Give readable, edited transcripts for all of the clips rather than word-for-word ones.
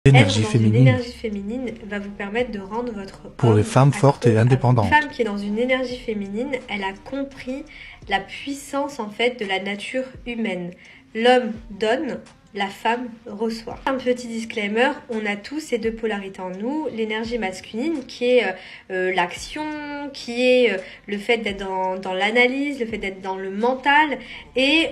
L'énergie Être dans une féminine énergie féminine va vous permettre de rendre votre pour les homme femmes fortes et indépendantes. Une femme qui est dans une énergie féminine, elle a compris la puissance en fait de la nature humaine. L'homme donne, la femme reçoit. Un petit disclaimer, on a tous ces deux polarités en nous. L'énergie masculine qui est l'action, qui est le fait d'être dans l'analyse, le fait d'être dans le mental. Et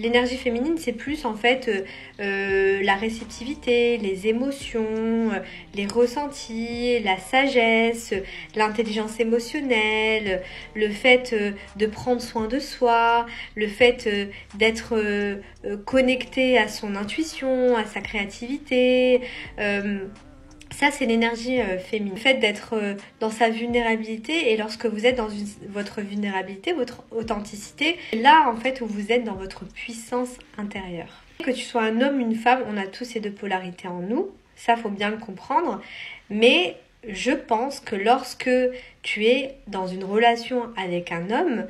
l'énergie féminine, c'est plus en fait la réceptivité, les émotions, les ressentis, la sagesse, l'intelligence émotionnelle, le fait de prendre soin de soi, le fait d'être connecté à son intuition, à sa créativité. Ça, c'est l'énergie féminine. Le fait d'être dans sa vulnérabilité, et lorsque vous êtes dans votre vulnérabilité, votre authenticité, là, en fait, où vous êtes dans votre puissance intérieure. Que tu sois un homme, une femme, on a tous ces deux polarités en nous. Ça, faut bien le comprendre. Mais je pense que lorsque tu es dans une relation avec un homme,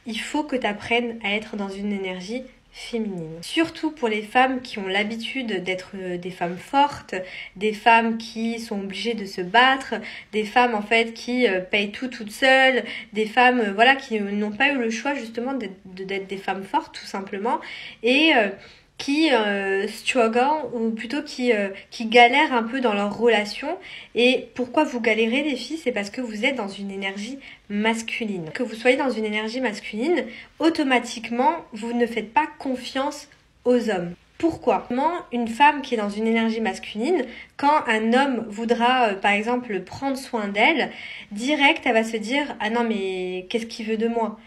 il faut que tu apprennes à être dans une énergie féminine. Surtout pour les femmes qui ont l'habitude d'être des femmes fortes, des femmes qui sont obligées de se battre, des femmes en fait qui payent tout toutes seules, des femmes voilà qui n'ont pas eu le choix justement d'être des femmes fortes tout simplement et qui struggle ou plutôt qui galèrent un peu dans leur relation. Et pourquoi vous galérez les filles? C'est parce que vous êtes dans une énergie masculine. Que vous soyez dans une énergie masculine, automatiquement, vous ne faites pas confiance aux hommes. Pourquoi? Une femme qui est dans une énergie masculine, quand un homme voudra, par exemple, prendre soin d'elle, direct, elle va se dire « Ah non, mais qu'est-ce qu'il veut de moi ?»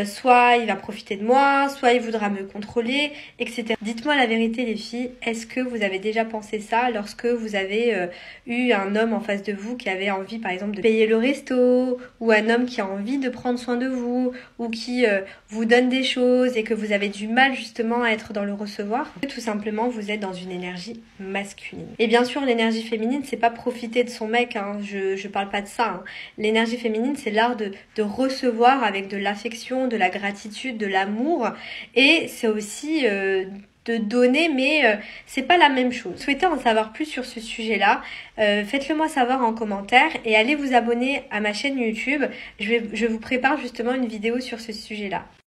soit il va profiter de moi, soit il voudra me contrôler, etc. Dites-moi la vérité les filles, est-ce que vous avez déjà pensé ça lorsque vous avez eu un homme en face de vous qui avait envie par exemple de payer le resto, ou un homme qui a envie de prendre soin de vous, ou qui vous donne des choses et que vous avez du mal justement à être dans le recevoir? Tout simplement vous êtes dans une énergie masculine. Et bien sûr l'énergie féminine c'est pas profiter de son mec, hein. Je parle pas de ça, hein. L'énergie féminine c'est l'art de recevoir avec de l'affection, de la gratitude, de l'amour, et c'est aussi de donner, mais c'est pas la même chose. Souhaitez en savoir plus sur ce sujet-là, faites-le moi savoir en commentaire et allez vous abonner à ma chaîne YouTube. Je vous prépare justement une vidéo sur ce sujet-là.